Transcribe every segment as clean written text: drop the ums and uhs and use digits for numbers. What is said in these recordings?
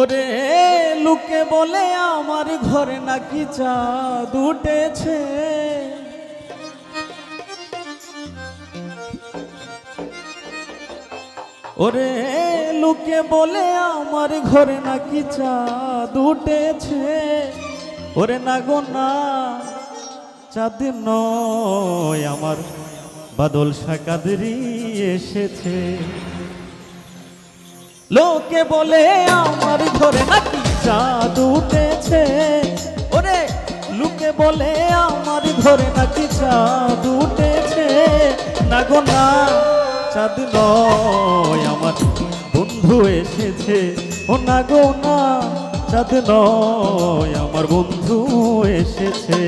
ওরে লোকে বলে আমার ঘরে নাকি চাঁদ উঠেছে, ওরে লোকে বলে আমার ঘরে নাকি চাঁদ উঠেছে। ওরে না গো না, চাঁদ নয় আমার বাদল শাহ কাদরি এসেছে। লোকে বলে আমার ঘরে নাকি চাঁদ উঠেছে, ওরে লোকে বলে আমার ঘরে নাকি চাঁদ উঠেছে। না গো না, চাঁদ নয় আমার বন্ধু এসেছে। ও না গো না, চাঁদ নয় আমার বন্ধু এসেছে।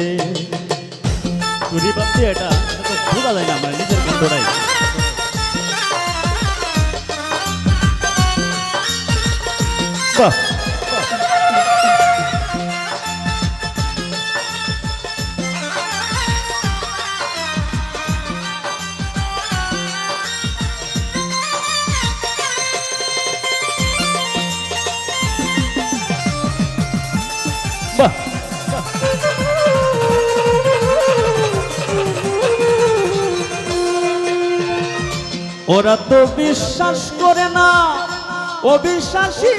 এটা তো বোঝা যায় না, আমার নিজের বন্ধুরাই। বাহ, বাহ, ওরা তো বিশ্বাস করে না, অবিশ্বাসী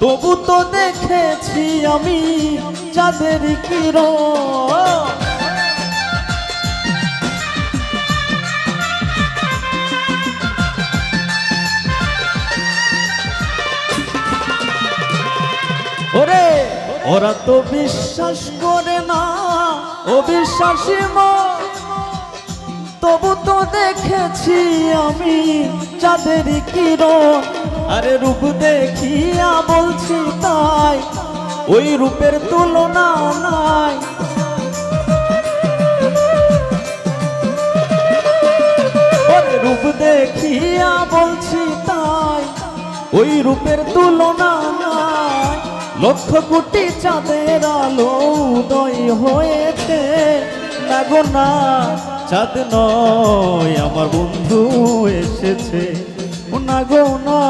তবু তো দেখেছি আমি চাঁদের কিরণ। ওরে ওরা তো বিশ্বাস করে না, অবিশ্বাসী তবু তো দেখেছি আমি চাঁদের কিরণ। আরে রূপ দেখিয়া বলছি তাই, ওই রূপের তুলনা নাই। ওরে রূপ দেখিয়া বলছি তাই, ওই রূপের তুলনা নাই। লক্ষ কোটি চাঁদের আলো উদয় হয়েছে। না গো না, চাঁদ নয় আমার বন্ধু এসেছে। না গো না,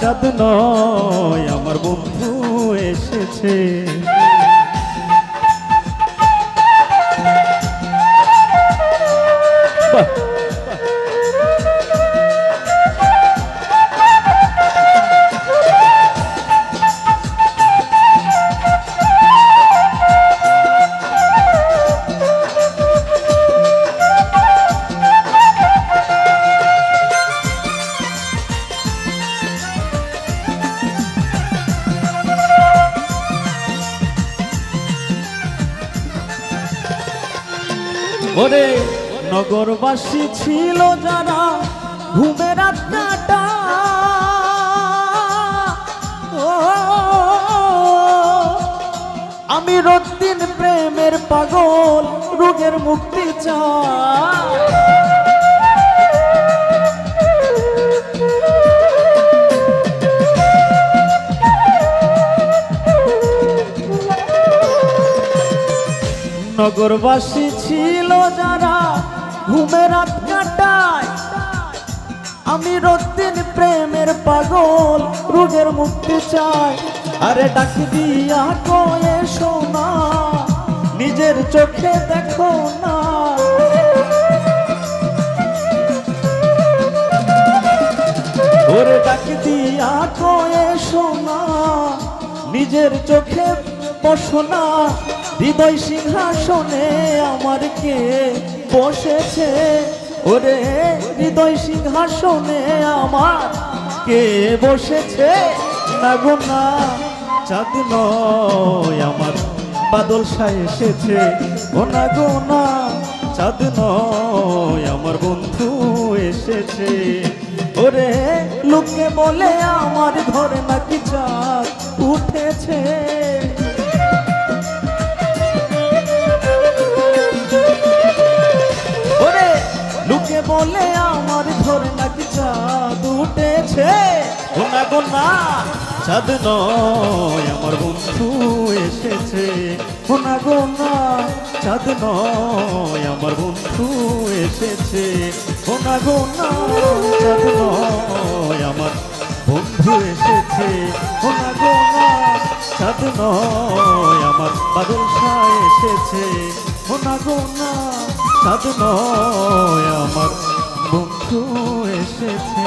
চাঁদ নয় আমার বন্ধু এসেছে। ওরে নগরবাসী ছিল যারা ঘুমের রাত কাটা, আমি রক্তিন প্রেমের পাগল রোগের মুক্তি চাই। নগরবাসী ছিল যারা ঘুমের রাত কাটায়, আমি রক্তিন প্রেমের পাগল রোগের মুক্তি চাই। আরে ডাক দিয়া কয়ে শোনা, নিজের চোখে দেখো না। ওরে ডাক দিয়া কয়ে শোনা, নিজের চোখে বসো না। হৃদয় সিংহাসনে আমার কে বসেছে, ওরে হৃদয় সিংহাসনে আমার কে বসেছে। না গো না, চাঁদ নয় আমার বাদল শাহ এসেছে। ও না গো না, চাঁদ নয় আমার বন্ধু এসেছে। ওরে লোকে বলে আমার ঘরে নাকি চাঁদ উঠেছে। লোকে বলে আমার ঘরে নাকি চাঁদ উঠেছে। ও না গো না, চাঁদ নয় আমার বন্ধু এসেছে। ও না গো না, চাঁদ নয় আমার বন্ধু এসেছে। গোনা গোনা চাঁদ নয় আমার বন্ধু এসেছে। গোনা গোনা চাঁদ নয় আমার বাদল শাহ এসেছে। গোনা গোনা চাঁদ নয় আমার বন্ধু এসেছে।